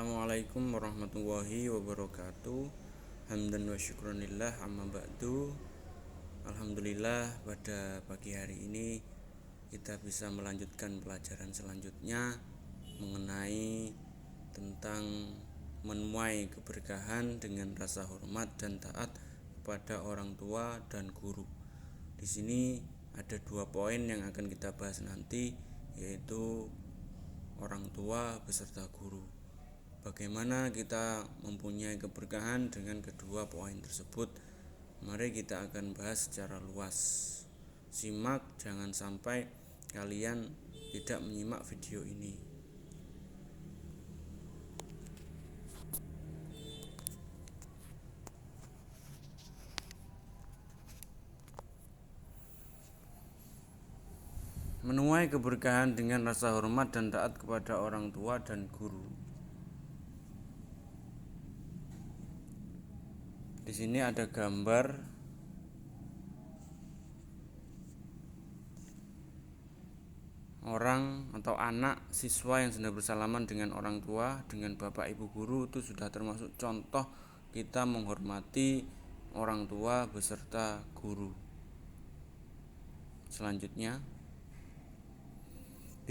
Assalamualaikum warahmatullahi wabarakatuh. Hamdan wa syukranillah amma ba'du. Alhamdulillah pada pagi hari ini kita bisa melanjutkan pelajaran selanjutnya mengenai tentang menuai keberkahan dengan rasa hormat dan taat kepada orang tua dan guru. Di sini ada 2 poin yang akan kita bahas nanti, yaitu orang tua beserta guru. Bagaimana kita mempunyai keberkahan dengan kedua poin tersebut? Mari kita akan bahas secara luas. Simak, jangan sampai kalian tidak menyimak video ini. Menuai keberkahan dengan rasa hormat dan taat kepada orang tua dan guru. Di sini ada gambar orang atau anak siswa yang sedang bersalaman dengan orang tua, dengan bapak ibu guru. Itu sudah termasuk contoh kita menghormati orang tua beserta guru. Selanjutnya,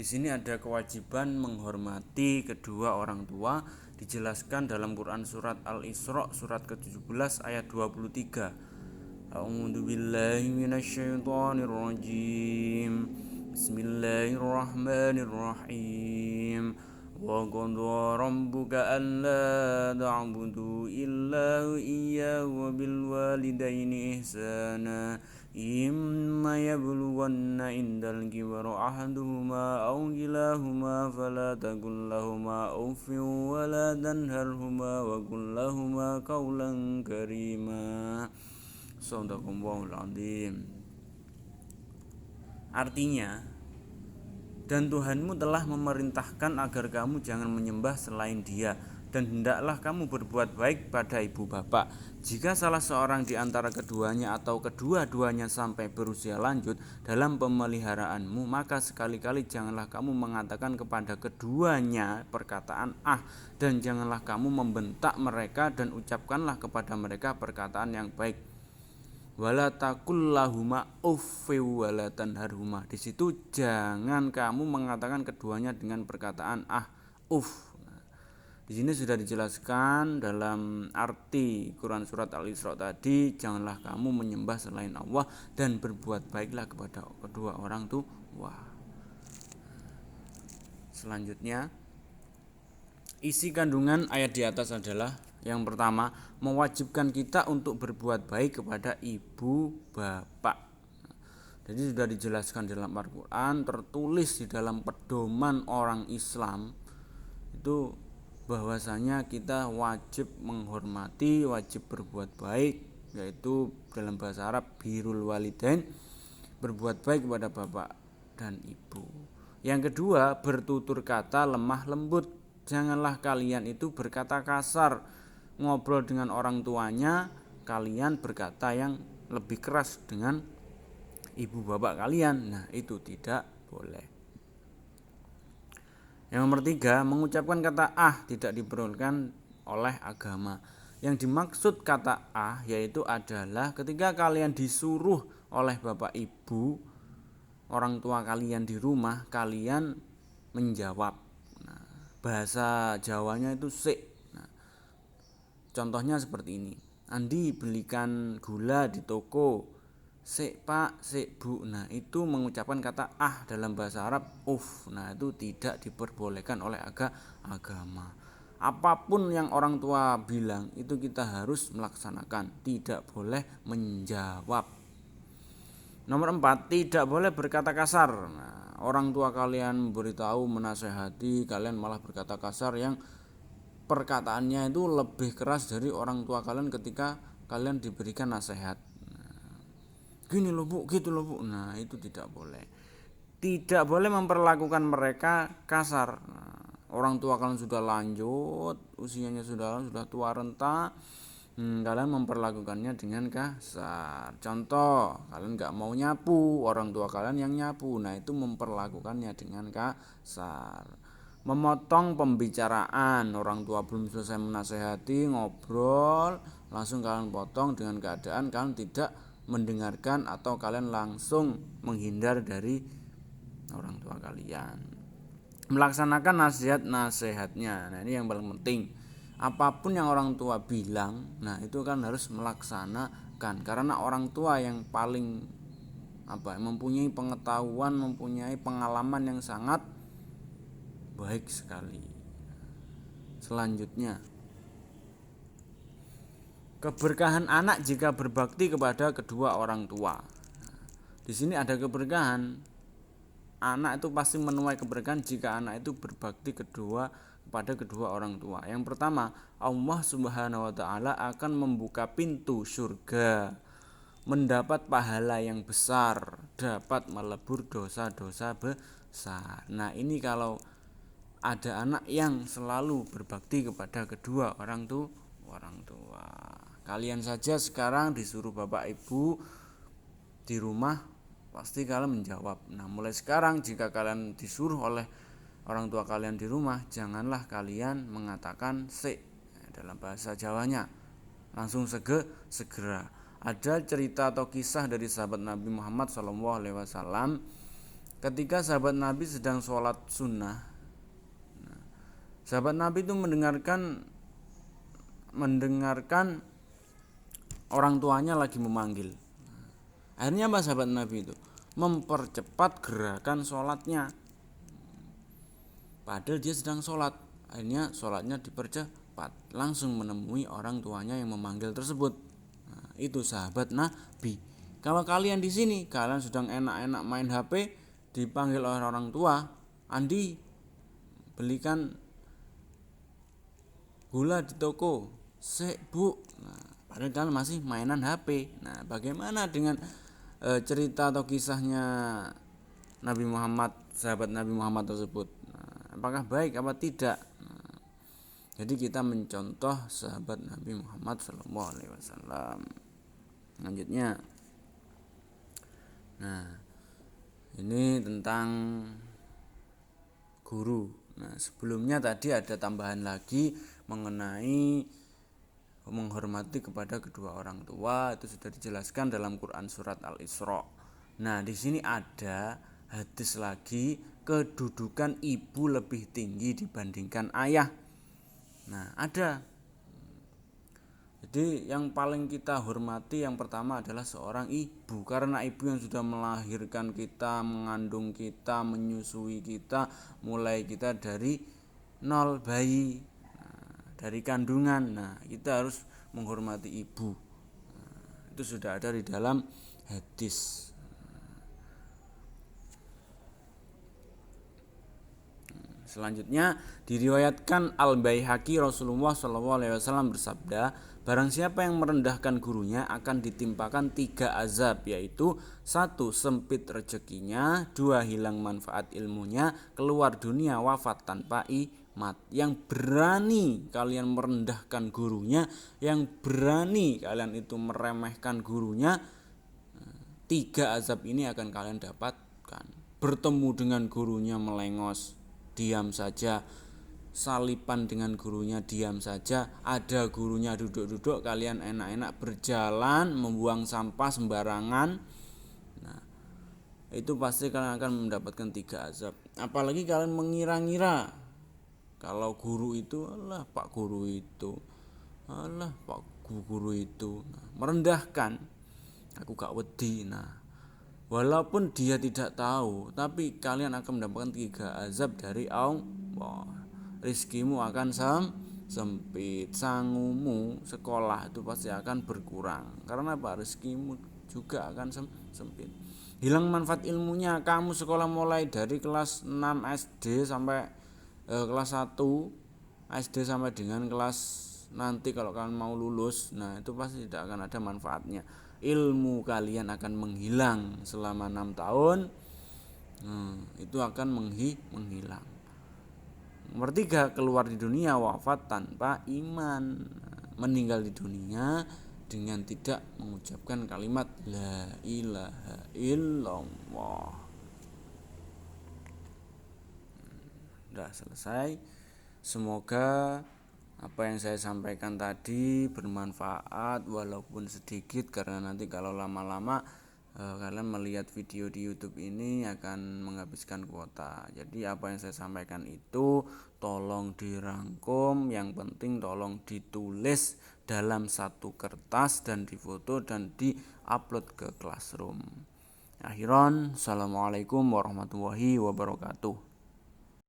di sini ada kewajiban menghormati kedua orang tua, dijelaskan dalam Quran surat Al-Isra surat ke-17 ayat 23. A'udzu billahi minasyaitonir rajim. Bismillahirrahmanirrahim. Wa qadara rabbuka alla ta'budu illa iyyahu wa bil walidaini ihsana. Imma yablughanna indal kibara ahaduhuma aw kilahuma fala taqul lahumā uffin wa la tanharhumā wa qul lahumā qawlan karīmā. Shadaqallahul adzim. Artinya, dan Tuhanmu telah memerintahkan agar kamu jangan menyembah selain Dia, dan hendaklah kamu berbuat baik pada ibu bapak. Jika salah seorang di antara keduanya atau kedua-duanya sampai berusia lanjut dalam pemeliharaanmu, maka sekali-kali janganlah kamu mengatakan kepada keduanya perkataan dan janganlah kamu membentak mereka, dan ucapkanlah kepada mereka perkataan yang baik. Wala taqul lahuma uffi wala tanharhuma. Di situ jangan kamu mengatakan keduanya dengan perkataan uff. Di sini sudah dijelaskan dalam arti Quran surat Al-Isra tadi, janganlah kamu menyembah selain Allah dan berbuat baiklah kepada kedua orang tua. Selanjutnya, isi kandungan ayat di atas adalah yang pertama, mewajibkan kita untuk berbuat baik kepada ibu bapak. Jadi sudah dijelaskan dalam Al-Quran, tertulis di dalam pedoman orang Islam itu bahwasanya kita wajib menghormati, wajib berbuat baik, yaitu dalam bahasa Arab birrul walidain, berbuat baik kepada bapak dan ibu. Yang kedua, bertutur kata lemah lembut. Janganlah kalian itu berkata kasar. Ngobrol dengan orang tuanya, kalian berkata yang lebih keras dengan ibu bapak kalian. Nah, itu tidak boleh. Yang nomor 3, mengucapkan kata tidak diperbolehkan oleh agama. Yang dimaksud kata yaitu adalah ketika kalian disuruh oleh bapak ibu, orang tua kalian di rumah, kalian menjawab. Nah, bahasa Jawanya itu sik. Contohnya seperti ini. Andi belikan gula di toko. Sik pak, sik bu. Nah, itu mengucapkan kata dalam bahasa Arab uff. Nah, itu tidak diperbolehkan oleh agama. Apapun yang orang tua bilang itu kita harus melaksanakan. Tidak boleh menjawab. Nomor 4, tidak boleh berkata kasar. Nah, orang tua kalian memberitahu, menasehati, kalian malah berkata kasar yang perkataannya itu lebih keras dari orang tua kalian ketika kalian diberikan nasihat. Gini loh bu, gitu loh bu. Nah, itu tidak boleh. Tidak boleh memperlakukan mereka kasar. Orang tua kalian sudah lanjut, usianya sudah tua renta, kalian memperlakukannya dengan kasar. Contoh, kalian gak mau nyapu, orang tua kalian yang nyapu. Nah, itu memperlakukannya dengan kasar. memotong pembicaraan. Orang tua belum selesai menasehati, ngobrol, langsung kalian potong dengan keadaan kalian tidak mendengarkan atau kalian langsung menghindar dari orang tua kalian. Melaksanakan nasihatnya. Nah, ini yang paling penting. Apapun yang orang tua bilang, nah itu kan harus melaksanakan, karena orang tua yang paling mempunyai pengetahuan, mempunyai pengalaman yang sangat baik sekali. Selanjutnya, keberkahan anak jika berbakti kepada kedua orang tua. Di sini ada keberkahan. Anak itu pasti menuai keberkahan jika anak itu berbakti kepada kedua orang tua. Yang pertama, Allah Subhanahu wa taala akan membuka pintu surga, mendapat pahala yang besar, dapat melebur dosa-dosa besar. Nah, ini kalau ada anak yang selalu berbakti kepada kedua orang tua. Kalian saja sekarang disuruh bapak ibu di rumah, pasti kalian menjawab. Nah, mulai sekarang jika kalian disuruh oleh orang tua kalian di rumah, janganlah kalian mengatakan sik dalam bahasa Jawanya, langsung segera. Ada cerita atau kisah dari sahabat Nabi Muhammad SAW ketika sahabat Nabi sedang sholat sunnah. Nah, sahabat Nabi itu mendengarkan orang tuanya lagi memanggil. Akhirnya apa sahabat Nabi itu? Mempercepat gerakan sholatnya. Padahal dia sedang sholat. Akhirnya sholatnya dipercepat. Langsung menemui orang tuanya yang memanggil tersebut. Nah, itu sahabat Nabi. Kalau kalian di sini, kalian sedang enak-enak main HP, dipanggil oleh orang tua, Andi, belikan gula di toko. Sek bu. Nah, padahal kalian masih mainan HP. Nah, bagaimana dengan cerita atau kisahnya Nabi Muhammad, sahabat Nabi Muhammad tersebut? Nah, apakah baik apa tidak? Nah, jadi kita mencontoh sahabat Nabi Muhammad SAW. Selanjutnya, nah ini tentang guru. Nah, sebelumnya tadi ada tambahan lagi mengenai menghormati kepada kedua orang tua, itu sudah dijelaskan dalam Quran surat Al-Isra. Nah, di sini ada hadis lagi, kedudukan ibu lebih tinggi dibandingkan ayah. Nah, ada. Jadi yang paling kita hormati yang pertama adalah seorang ibu, karena ibu yang sudah melahirkan kita, mengandung kita, menyusui kita, mulai kita dari nol bayi, dari kandungan. Nah, kita harus menghormati ibu. Nah, itu sudah ada di dalam hadis. Selanjutnya diriwayatkan Al-Baihaqi, Rasulullah SAW bersabda, barang siapa yang merendahkan gurunya akan ditimpakan 3 azab, yaitu 1. Sempit rezekinya, 2. Hilang manfaat ilmunya, keluar dunia wafat tanpa yang berani kalian merendahkan gurunya, yang berani kalian itu meremehkan gurunya, 3 azab ini akan kalian dapatkan. Bertemu dengan gurunya melengos, diam saja. Salipan dengan gurunya, diam saja. Ada gurunya duduk-duduk, kalian enak-enak berjalan, membuang sampah sembarangan. Nah, itu pasti kalian akan mendapatkan 3 azab. Apalagi kalian mengira-ngira kalau guru itu, alah pak guru itu, alah pak guru itu, nah, merendahkan, aku gak wedi. Nah, walaupun dia tidak tahu, tapi kalian akan mendapatkan 3 azab dari Allah. Rizkimu akan sempit, sangumu sekolah itu pasti akan berkurang. Karena apa? Rizkimu juga akan sempit. Hilang manfaat ilmunya, kamu sekolah mulai dari kelas 6 SD sampai kelas 1 SD sampai dengan kelas nanti kalau kalian mau lulus, nah itu pasti tidak akan ada manfaatnya. Ilmu kalian akan menghilang selama 6 tahun. Itu akan menghilang. Nomor 3, keluar di dunia wafat tanpa iman, meninggal di dunia dengan tidak mengucapkan kalimat la ilaha illallah. Udah selesai. Semoga apa yang saya sampaikan tadi bermanfaat walaupun sedikit, karena nanti kalau lama-lama kalian melihat video di YouTube ini akan menghabiskan kuota. Jadi apa yang saya sampaikan itu tolong dirangkum, yang penting tolong ditulis dalam satu kertas dan difoto dan diupload ke Classroom. Akhiran, assalamualaikum warahmatullahi wabarakatuh.